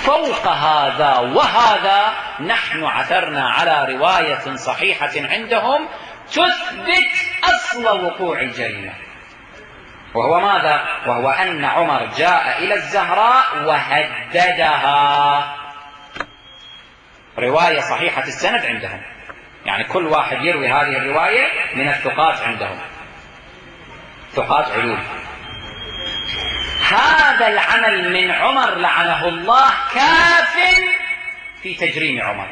فوق هذا وهذا نحن عثرنا على رواية صحيحة عندهم تثبت أصل وقوع الجريمة، وهو ماذا؟ وهو أن عمر جاء إلى الزهراء وهددها. رواية صحيحة السند عندهم، يعني كل واحد يروي هذه الرواية من الثقات عندهم، ثقات علوم. هذا العمل من عمر لعنه الله كاف في تجريم عمر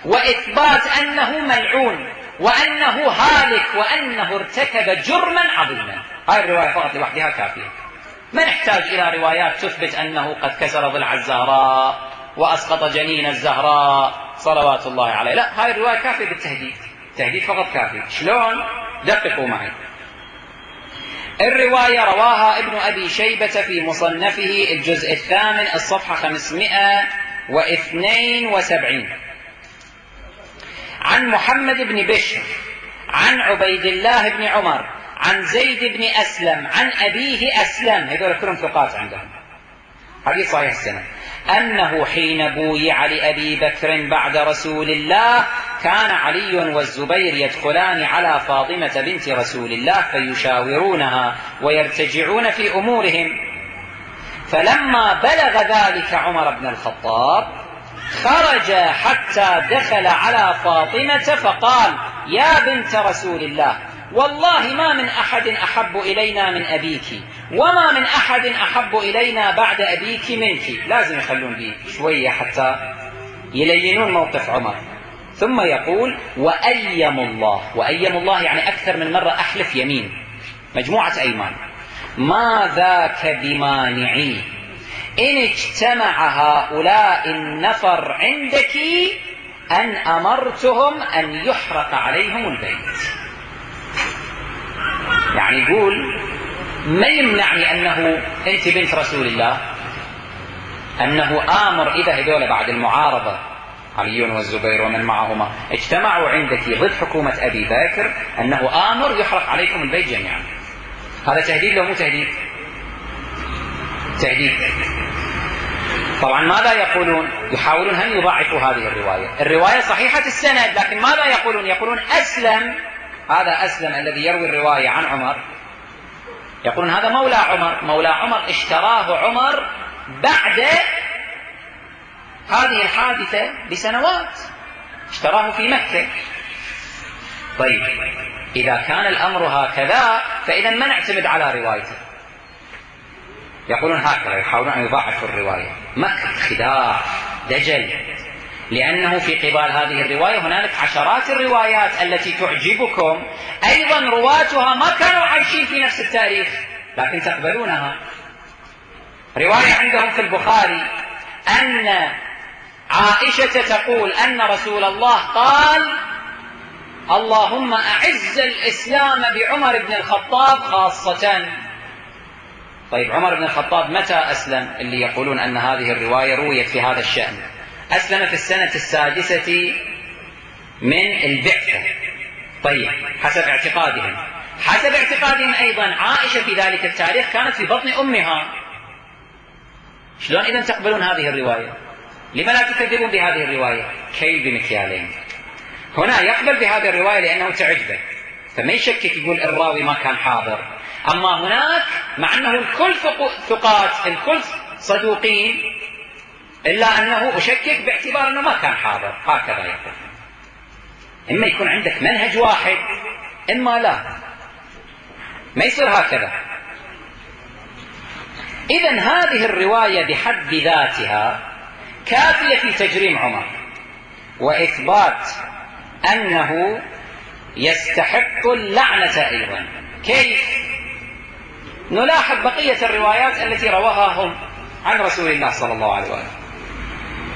وإثبات أنه ملعون وأنه هالك وأنه ارتكب جرما عظيما. هذه الرواية فقط لوحدها كافية، ما نحتاج إلى روايات تثبت أنه قد كسر ضلع الزهراء وأسقط جنين الزهراء صلوات الله عليه. لا، هذه الرواية كافية بالتهديد، التهديد فقط كافي. شلون؟ دققوا معي. الرواية رواها ابن أبي شيبة في مصنفه الجزء الثامن الصفحة 572 عن محمد بن بشر عن عبيد الله بن عمر عن زيد بن أسلم عن أبيه أسلم، هذول كلهم ثقات عندهم، حديث صحيح السنة، أنه حين بويع لأبي بكر بعد رسول الله كان علي والزبير يدخلان على فاطمة بنت رسول الله فيشاورونها ويرتجعون في أمورهم، فلما بلغ ذلك عمر بن الخطاب خرج حتى دخل على فاطمة فقال: يا بنت رسول الله، والله ما من أحد أحب إلينا من أبيك، وما من أحد أحب إلينا بعد أبيك منك. لازم يخلون به شوية حتى يلينون موقف عمر. ثم يقول: وأيم الله، وأيم الله يعني أكثر من مرة أحلف يمين، مجموعة أيمان، ما ذاك بمانعي إن اجتمع هؤلاء النفر عندك أن أمرتهم أن يحرق عليهم البيت. يعني يقول ما يمنعني أنه أنت بنت رسول الله، أنه آمر إذا هذول بعد المعارضة علي والزبير ومن معهما اجتمعوا عندك ضد حكومة أبي بكر أنه آمر يحرق عليكم البيت جميعا. هذا تهديد لو مو تهديد؟ تهديد. طبعا ماذا يقولون؟ يحاولون أن يضاعفوا هذه الرواية صحيحة السند، لكن ماذا يقولون؟ يقولون أسلم، هذا أسلم الذي يروي الرواية عن عمر، يقولون هذا مولى عمر، مولى عمر اشتراه عمر بعد هذه الحادثة بسنوات، اشتراه في مكة. طيب إذا كان الأمر هكذا فإذا ما نعتمد على روايته. يقولون هكذا، يحاولون أن يضاعفوا الرواية، مكر، خداع، دجل، لأنه في قبال هذه الرواية هنالك عشرات الروايات التي تعجبكم أيضا رواتها ما كانوا عايشين في نفس التاريخ لكن تقبلونها. رواية عندهم في البخاري أن عائشة تقول أن رسول الله قال: اللهم أعز الإسلام بعمر بن الخطاب خاصة. طيب عمر بن الخطاب متى أسلم؟ اللي يقولون أن هذه الرواية رويت في هذا الشأن، أسلم في السنة 6 من البعثة. طيب حسب اعتقادهم أيضا عائشة في ذلك التاريخ كانت في بطن أمها. شلون إذن تقبلون هذه الرواية؟ لما لا تكذبون بهذه الرواية؟ كيل بمكيالين. هنا يقبل بهذه الرواية لأنه تعجبه فما يشكك، يقول الراوي ما كان حاضر. أما هناك مع أنه الكل ثقات، الكل صدوقين، إلا أنه أشكك باعتبار أنه ما كان حاضر. هكذا يقول. إما يكون عندك منهج واحد إما لا، ما يصير هكذا. إذن هذه الرواية بحد ذاتها كافية في تجريم عمر وإثبات أنه يستحق اللعنة أيضا. كيف؟ نلاحظ بقية الروايات التي رواها هم عن رسول الله صلى الله عليه وآله.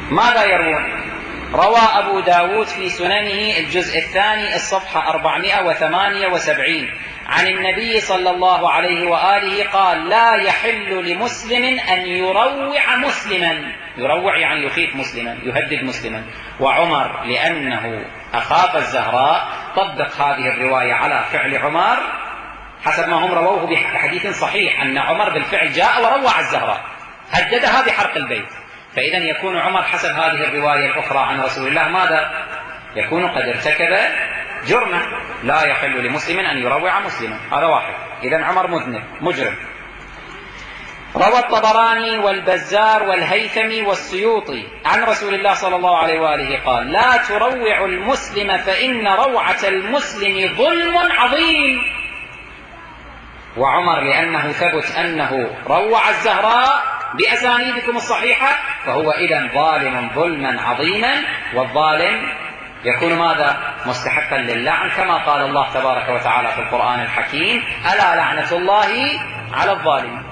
ماذا يروون؟ روى أبو داود في سننه الجزء الثاني الصفحة 478 عن النبي صلى الله عليه وآله قال: لا يحل لمسلم أن يروع مسلما، يروع يعني يخيف مسلما، يهدد مسلما. وعمر لأنه أخاف الزهراء طبق هذه الرواية على فعل عمر حسب ما هم رووه بحديث صحيح أن عمر بالفعل جاء وروع الزهراء، هددها بحرق البيت. فإذا يكون عمر حسب هذه الرواية الأخرى عن رسول الله ماذا؟ يكون قد ارتكب جرما لا يحل لمسلم أن يروع مسلما، هذا واحد. إذا عمر مذنب مجرم. روى الطبراني والبزار والهيثمي والسيوطي عن رسول الله صلى الله عليه وآله قال: لا تروع المسلم فإن روعة المسلم ظلم عظيم. وعمر لأنه ثبت أنه روع الزهراء بأسانيدكم الصحيحة فهو إذن ظالم ظلما عظيما، والظالم يكون ماذا؟ مستحقا للعن، كما قال الله تبارك وتعالى في القرآن الحكيم: ألا لعنة الله على الظالمين.